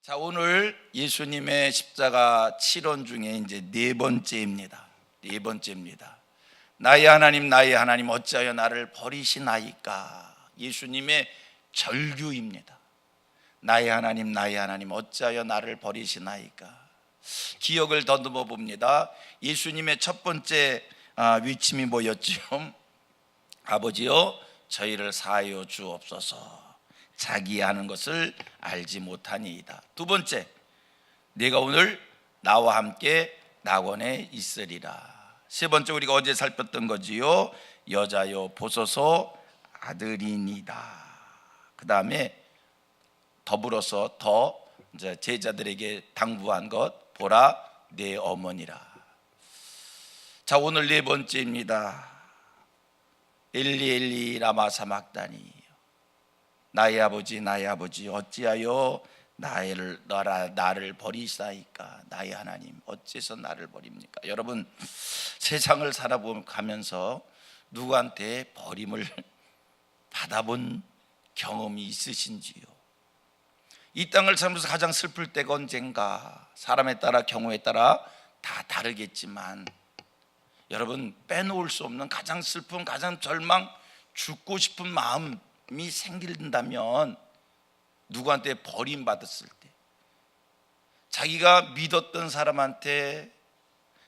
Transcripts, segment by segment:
자, 오늘 예수님의 십자가 7원 중에 이제 네 번째입니다. 나의 하나님 어찌하여 나를 버리시나이까. 예수님의 절규입니다. 나의 하나님 어찌하여 나를 버리시나이까. 기억을 더듬어 봅니다. 예수님의 첫 번째 위침이 뭐였죠? 아버지여 저희를 사하여 주옵소서. 자기 하는 것을 알지 못하니이다. 두 번째, 내가 오늘 나와 함께 낙원에 있으리라. 세 번째, 우리가 어제 살폈던 거지요. 여자여 보소서 아들이니다. 그 다음에 더불어서 더 이제 제자들에게 당부한 것, 보라 내 어머니라. 자, 오늘 네 번째입니다. 엘리 엘리 라마 사막다니. 나의 아버지 어찌하여 나를 버리시나이까. 나의 하나님 어째서 나를 버립니까? 여러분, 세상을 살아가면서 누구한테 버림을 받아본 경험이 있으신지요? 이 땅을 살면서 가장 슬플 때가 언젠가? 사람에 따라 경우에 따라 다 다르겠지만 여러분, 빼놓을 수 없는 가장 슬픈, 가장 절망, 죽고 싶은 마음이 생긴다면 누구한테 버림받았을 때, 자기가 믿었던 사람한테,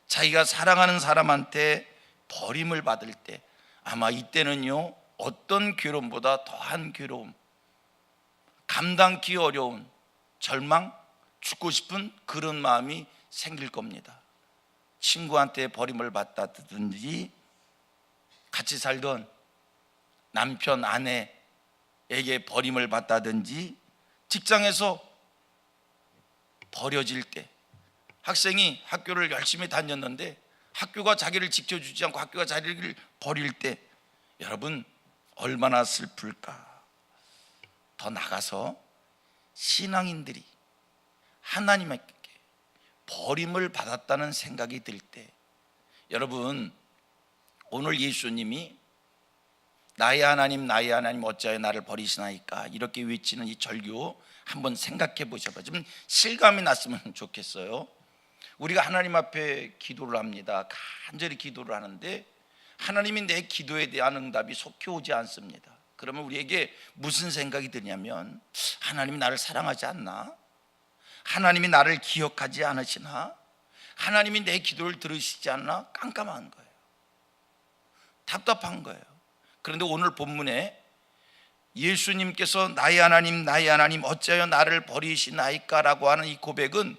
자기가 사랑하는 사람한테 버림을 받을 때, 아마 이때는요 어떤 괴로움보다 더한 괴로움, 감당기 어려운 절망, 죽고 싶은 그런 마음이 생길 겁니다. 친구한테 버림을 받다든지, 같이 살던 남편 아내에게 버림을 받다든지, 직장에서 버려질 때, 학생이 학교를 열심히 다녔는데 학교가 자기를 지켜주지 않고 학교가 자기를 버릴 때 여러분 얼마나 슬플까. 더 나가서 신앙인들이 하나님께 버림을 받았다는 생각이 들 때, 여러분 오늘 예수님이 나의 하나님 어찌하여 나를 버리시나이까 이렇게 외치는 이 절규 한번 생각해 보셔봐. 좀 실감이 났으면 좋겠어요. 우리가 하나님 앞에 기도를 합니다. 간절히 기도를 하는데 하나님이 내 기도에 대한 응답이 속히 오지 않습니다. 그러면 우리에게 무슨 생각이 드냐면, 하나님이 나를 사랑하지 않나? 하나님이 나를 기억하지 않으시나? 하나님이 내 기도를 들으시지 않나? 깜깜한 거예요. 답답한 거예요. 그런데 오늘 본문에 예수님께서 나의 하나님 어찌하여 나를 버리시나이까 라고 하는 이 고백은,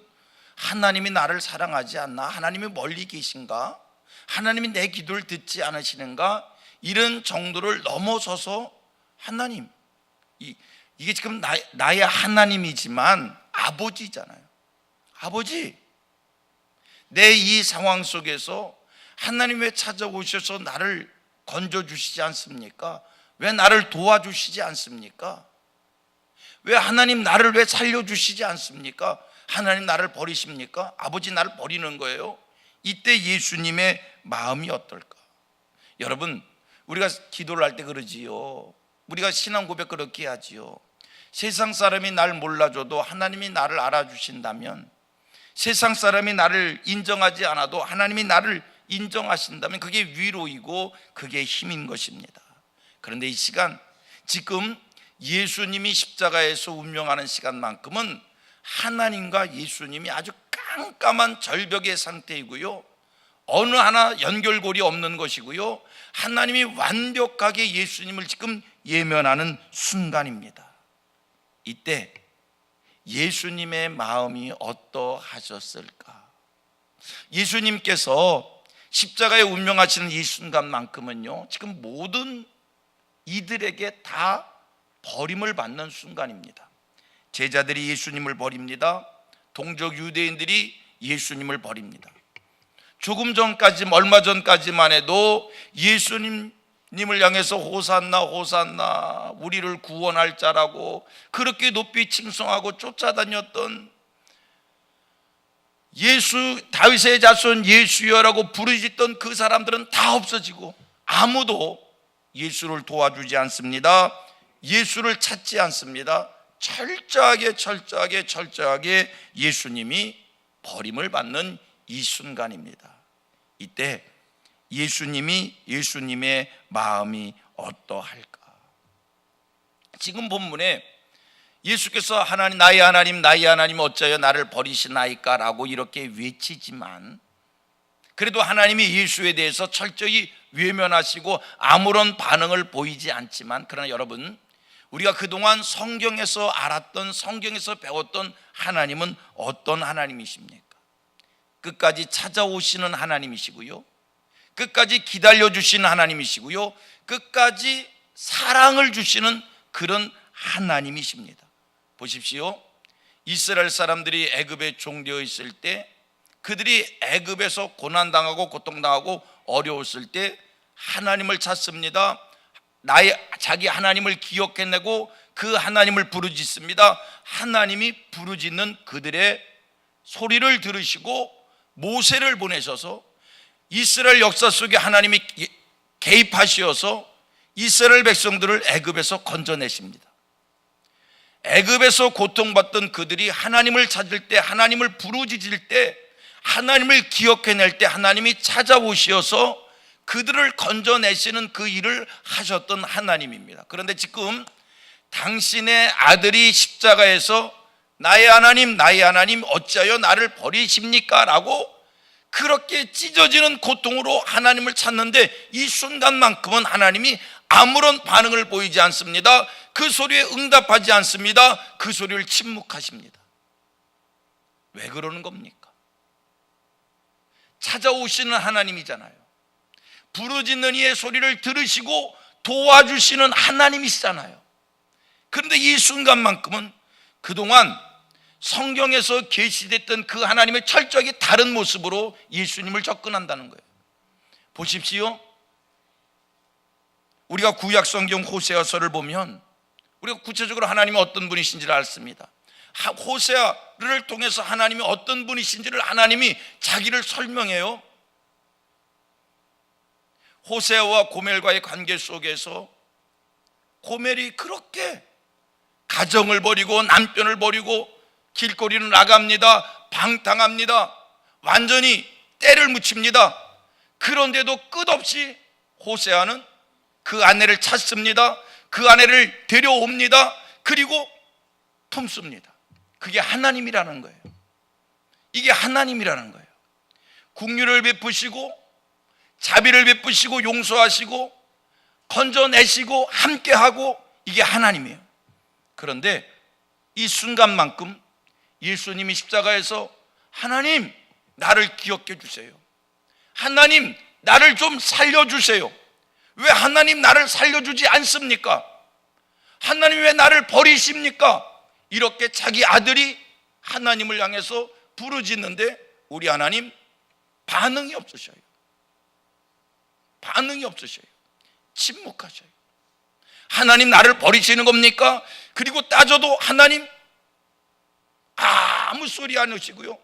하나님이 나를 사랑하지 않나? 하나님이 멀리 계신가? 하나님이 내 기도를 듣지 않으시는가? 이런 정도를 넘어서서 하나님, 이게 지금 나의 하나님이지만 아버지잖아요. 아버지, 내 이 상황 속에서 하나님 왜 찾아오셔서 나를 건져주시지 않습니까? 왜 나를 도와주시지 않습니까? 왜 하나님 나를 왜 살려주시지 않습니까? 하나님 나를 버리십니까? 아버지 나를 버리는 거예요. 이때 예수님의 마음이 어떨까? 여러분, 우리가 기도를 할 때 그러지요. 우리가 신앙 고백 그렇게 하지요. 세상 사람이 날 몰라줘도 하나님이 나를 알아주신다면, 세상 사람이 나를 인정하지 않아도 하나님이 나를 인정하신다면 그게 위로이고 그게 힘인 것입니다. 그런데 이 시간, 지금 예수님이 십자가에서 운명하는 시간만큼은 하나님과 예수님이 아주 깜깜한 절벽의 상태이고요, 어느 하나 연결고리 없는 것이고요, 하나님이 완벽하게 예수님을 지금 예면하는 순간입니다. 이때 예수님의 마음이 어떠하셨을까? 예수님께서 십자가에 운명하시는 이 순간만큼은요, 지금 모든 이들에게 다 버림을 받는 순간입니다. 제자들이 예수님을 버립니다. 동족 유대인들이 예수님을 버립니다. 조금 전까지, 얼마 전까지만 해도 예수님을 향해서 호산나 우리를 구원할 자라고 그렇게 높이 칭송하고 쫓아다녔던, 예수 다윗의 자손 예수여라고 부르짖던 그 사람들은 다 없어지고 아무도 예수를 도와주지 않습니다. 예수를 찾지 않습니다. 철저하게 예수님이 버림을 받는 이 순간입니다. 이때 예수님의 마음이 어떠할까? 지금 본문에 예수께서 하나님, 나의 하나님 어찌하여 나를 버리시나이까 라고 이렇게 외치지만, 그래도 하나님이 예수에 대해서 철저히 외면하시고 아무런 반응을 보이지 않지만, 그러나 여러분, 우리가 그동안 성경에서 알았던, 성경에서 배웠던 하나님은 어떤 하나님이십니까? 끝까지 찾아오시는 하나님이시고요, 끝까지 기다려주시는 하나님이시고요, 끝까지 사랑을 주시는 그런 하나님이십니다. 보십시오. 이스라엘 사람들이 애굽에 종되어 있을 때, 그들이 애굽에서 고난당하고 고통당하고 어려웠을 때 하나님을 찾습니다. 자기 하나님을 기억해내고 그 하나님을 부르짖습니다. 하나님이 부르짖는 그들의 소리를 들으시고 모세를 보내셔서 이스라엘 역사 속에 하나님이 개입하시어서 이스라엘 백성들을 애굽에서 건져내십니다. 애굽에서 고통받던 그들이 하나님을 찾을 때, 하나님을 부르짖을 때, 하나님을 기억해낼 때 하나님이 찾아오시어서 그들을 건져내시는 그 일을 하셨던 하나님입니다. 그런데 지금 당신의 아들이 십자가에서 나의 하나님 어찌하여 나를 버리십니까? 라고 그렇게 찢어지는 고통으로 하나님을 찾는데, 이 순간만큼은 하나님이 아무런 반응을 보이지 않습니다. 그 소리에 응답하지 않습니다. 그 소리를 침묵하십니다. 왜 그러는 겁니까? 찾아오시는 하나님이잖아요. 부르짖는 이의 소리를 들으시고 도와주시는 하나님이시잖아요. 그런데 이 순간만큼은 그동안 성경에서 계시됐던 그 하나님의 철저하게 다른 모습으로 예수님을 접근한다는 거예요. 보십시오. 우리가 구약 성경 호세아서를 보면 우리가 구체적으로 하나님이 어떤 분이신지를 알습니다. 호세아를 통해서 하나님이 어떤 분이신지를 하나님이 자기를 설명해요. 호세아와 고멜과의 관계 속에서 고멜이 그렇게 가정을 버리고 남편을 버리고 길거리로 나갑니다. 방탕합니다. 완전히 때를 묻힙니다. 그런데도 끝없이 호세아는 그 아내를 찾습니다. 그 아내를 데려옵니다. 그리고 품습니다. 그게 하나님이라는 거예요. 이게 하나님이라는 거예요. 긍휼을 베푸시고 자비를 베푸시고 용서하시고 건져내시고 함께하고, 이게 하나님이에요. 그런데 이 순간만큼 예수님이 십자가에서 하나님 나를 기억해 주세요, 하나님 나를 좀 살려주세요, 왜 하나님 나를 살려주지 않습니까? 하나님 왜 나를 버리십니까? 이렇게 자기 아들이 하나님을 향해서 부르짖는데 우리 하나님 반응이 없으셔요. 반응이 없으셔요. 침묵하셔요. 하나님 나를 버리시는 겁니까? 그리고 따져도 하나님 아무 소리 안 하시고요.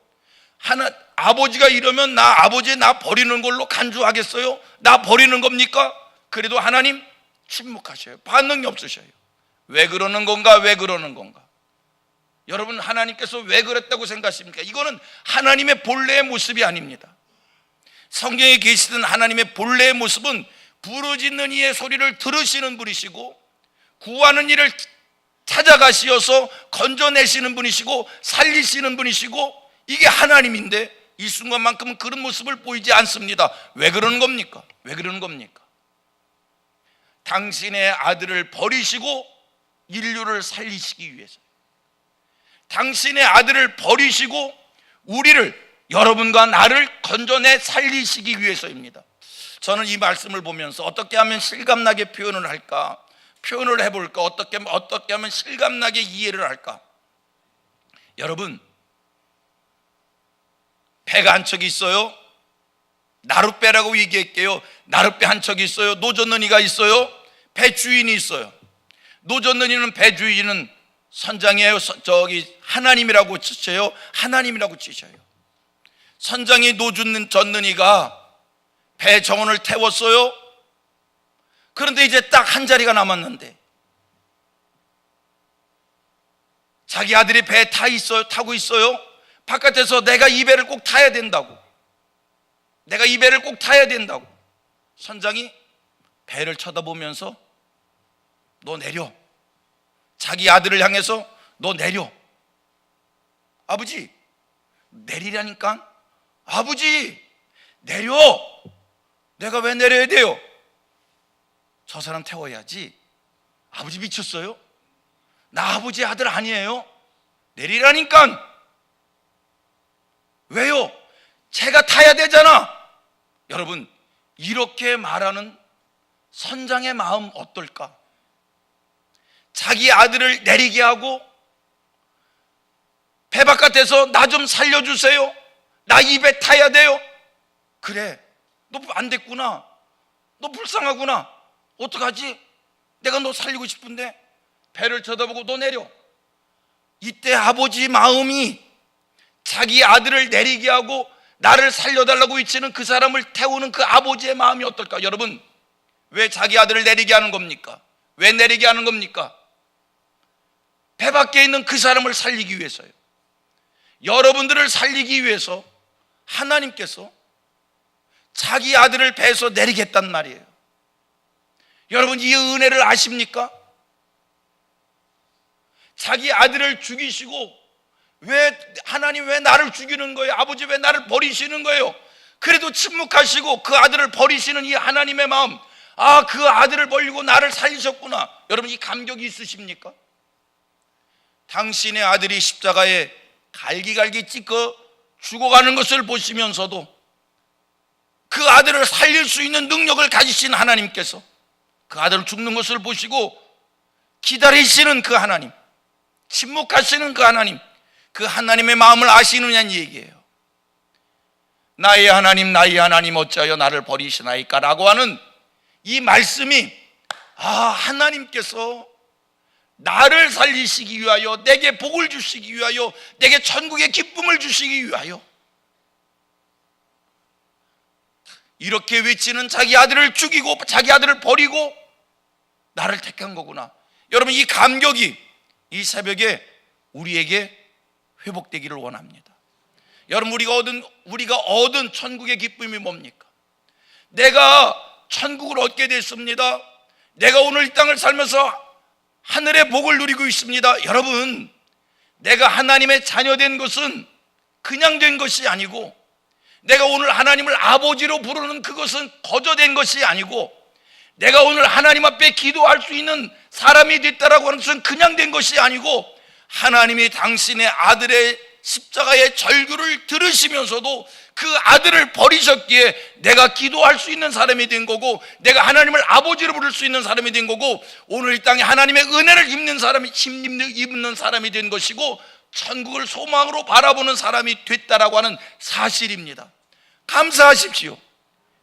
아버지가 이러면 아버지 나 버리는 걸로 간주하겠어요? 나 버리는 겁니까? 그래도 하나님 침묵하셔요. 반응이 없으셔요. 왜 그러는 건가? 왜 그러는 건가? 여러분, 하나님께서 왜 그랬다고 생각하십니까? 이거는 하나님의 본래의 모습이 아닙니다. 성경에 계시던 하나님의 본래의 모습은 부르짖는 이의 소리를 들으시는 분이시고 구하는 이를 찾아가시어서 건져내시는 분이시고 살리시는 분이시고, 이게 하나님인데 이 순간만큼은 그런 모습을 보이지 않습니다. 왜 그러는 겁니까? 왜 그러는 겁니까? 당신의 아들을 버리시고 인류를 살리시기 위해서, 당신의 아들을 버리시고 우리를, 여러분과 나를 건져내 살리시기 위해서입니다. 저는 이 말씀을 보면서 어떻게 하면 실감나게 표현을 할까, 표현을 해볼까, 어떻게 하면 실감나게 이해를 할까. 여러분, 배가 한 척이 있어요. 나룻배라고 얘기할게요. 나룻배 한 척이 있어요. 노젓는이가 있어요. 배 주인이 있어요. 노젓는이는 배 주인은 선장이에요. 하나님이라고 치셔요. 하나님이라고 치셔요. 선장이 노젓는이가 배 정원을 태웠어요. 그런데 이제 딱 한 자리가 남았는데 자기 아들이 배에 타고 있어요. 바깥에서 내가 이 배를 꼭 타야 된다고, 내가 이 배를 꼭 타야 된다고. 선장이 배를 쳐다보면서 너 내려, 자기 아들을 향해서 너 내려. 아버지 내리라니까. 아버지 내려. 내가 왜 내려야 돼요? 저 사람 태워야지. 아버지 미쳤어요? 나 아버지 아들 아니에요? 내리라니까. 왜요? 제가 타야 되잖아. 여러분, 이렇게 말하는 선장의 마음 어떨까? 자기 아들을 내리게 하고 배 바깥에서 나 좀 살려주세요, 나 이 배 타야 돼요. 그래, 너 안 됐구나, 너 불쌍하구나, 어떡하지? 내가 너 살리고 싶은데. 배를 쳐다보고 너 내려. 이때 아버지 마음이 자기 아들을 내리게 하고 나를 살려달라고 외치는 그 사람을 태우는 그 아버지의 마음이 어떨까? 여러분, 왜 자기 아들을 내리게 하는 겁니까? 왜 내리게 하는 겁니까? 배 밖에 있는 그 사람을 살리기 위해서요. 여러분들을 살리기 위해서 하나님께서 자기 아들을 배에서 내리겠단 말이에요. 여러분, 이 은혜를 아십니까? 자기 아들을 죽이시고, 왜 하나님 왜 나를 죽이는 거예요? 아버지 왜 나를 버리시는 거예요? 그래도 침묵하시고 그 아들을 버리시는 이 하나님의 마음, 아, 그 아들을 버리고 나를 살리셨구나. 여러분, 이 감격이 있으십니까? 당신의 아들이 십자가에 갈기갈기 찢겨 죽어가는 것을 보시면서도 그 아들을 살릴 수 있는 능력을 가지신 하나님께서 그 아들 죽는 것을 보시고 기다리시는 그 하나님, 침묵하시는 그 하나님, 그 하나님의 마음을 아시느냐는 얘기예요. 나의 하나님, 나의 하나님, 어찌하여 나를 버리시나이까? 라고 하는 이 말씀이, 아, 하나님께서 나를 살리시기 위하여, 내게 복을 주시기 위하여, 내게 천국의 기쁨을 주시기 위하여 이렇게 외치는 자기 아들을 죽이고 자기 아들을 버리고 나를 택한 거구나. 여러분, 이 감격이 이 새벽에 우리에게 회복되기를 원합니다. 여러분, 우리가 얻은 천국의 기쁨이 뭡니까? 내가 천국을 얻게 됐습니다. 내가 오늘 이 땅을 살면서 하늘의 복을 누리고 있습니다. 여러분, 내가 하나님의 자녀된 것은 그냥 된 것이 아니고, 내가 오늘 하나님을 아버지로 부르는 그것은 거저된 것이 아니고, 내가 오늘 하나님 앞에 기도할 수 있는 사람이 됐다라고 하는 것은 그냥 된 것이 아니고, 하나님이 당신의 아들의 십자가의 절규를 들으시면서도 그 아들을 버리셨기에 내가 기도할 수 있는 사람이 된 거고, 내가 하나님을 아버지로 부를 수 있는 사람이 된 거고, 오늘 이 땅에 하나님의 은혜를 입는 사람이 된 것이고, 천국을 소망으로 바라보는 사람이 됐다라고 하는 사실입니다. 감사하십시오.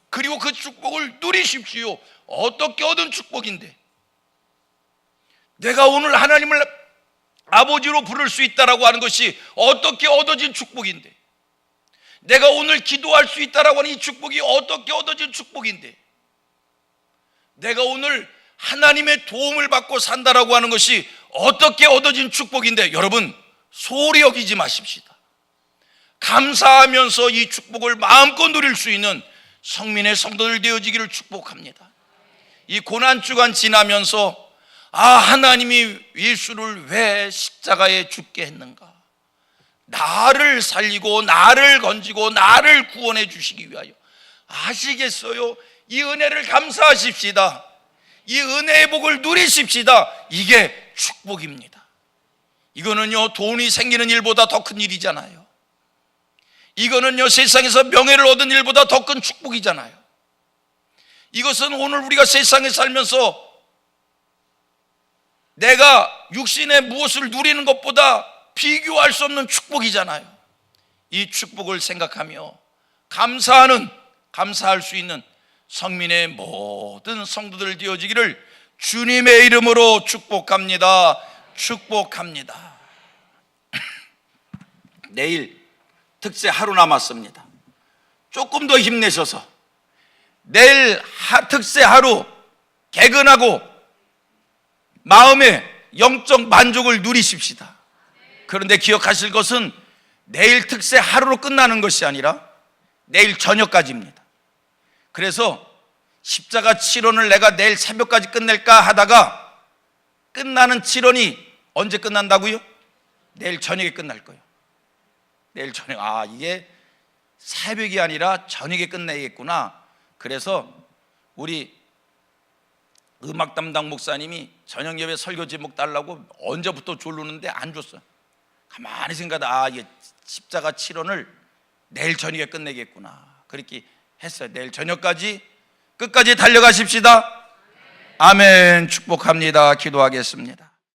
그리고 그 축복을 누리십시오. 어떻게 얻은 축복인데, 내가 오늘 하나님을 아버지로 부를 수 있다라고 하는 것이 어떻게 얻어진 축복인데, 내가 오늘 기도할 수 있다라고 하는 이 축복이 어떻게 얻어진 축복인데, 내가 오늘 하나님의 도움을 받고 산다라고 하는 것이 어떻게 얻어진 축복인데, 여러분, 소홀히 여기지 마십시다. 감사하면서 이 축복을 마음껏 누릴 수 있는 성민의 성도들 되어지기를 축복합니다. 이 고난주간 지나면서, 아, 하나님이 예수를 왜 십자가에 죽게 했는가? 나를 살리고 나를 건지고 나를 구원해 주시기 위하여. 아시겠어요? 이 은혜를 감사하십시다. 이 은혜의 복을 누리십시다. 이게 축복입니다. 이거는요, 돈이 생기는 일보다 더 큰 일이잖아요. 이거는요, 세상에서 명예를 얻은 일보다 더 큰 축복이잖아요. 이것은 오늘 우리가 세상에 살면서 내가 육신의 무엇을 누리는 것보다 비교할 수 없는 축복이잖아요. 이 축복을 생각하며 감사할 수 있는 성민의 모든 성도들 되어지기를 주님의 이름으로 축복합니다. 축복합니다. 내일 특세 하루 남았습니다. 조금 더 힘내셔서 내일 특세 하루 개근하고 마음의 영적 만족을 누리십시다. 그런데 기억하실 것은 내일 특세 하루로 끝나는 것이 아니라 내일 저녁까지입니다. 그래서 십자가 7원을 내가 내일 새벽까지 끝낼까 하다가 끝나는 7원이 언제 끝난다고요? 내일 저녁에 끝날 거예요. 내일 저녁. 이게 새벽이 아니라 저녁에 끝내겠구나. 그래서 우리 음악 담당 목사님이 저녁 예배 설교 제목 달라고 언제부터 조르는데 안 줬어요. 가만히 생각하다 이게 십자가 7원을 내일 저녁에 끝내겠구나. 그렇게 했어요. 내일 저녁까지 끝까지 달려가십시다. 아멘. 축복합니다. 기도하겠습니다.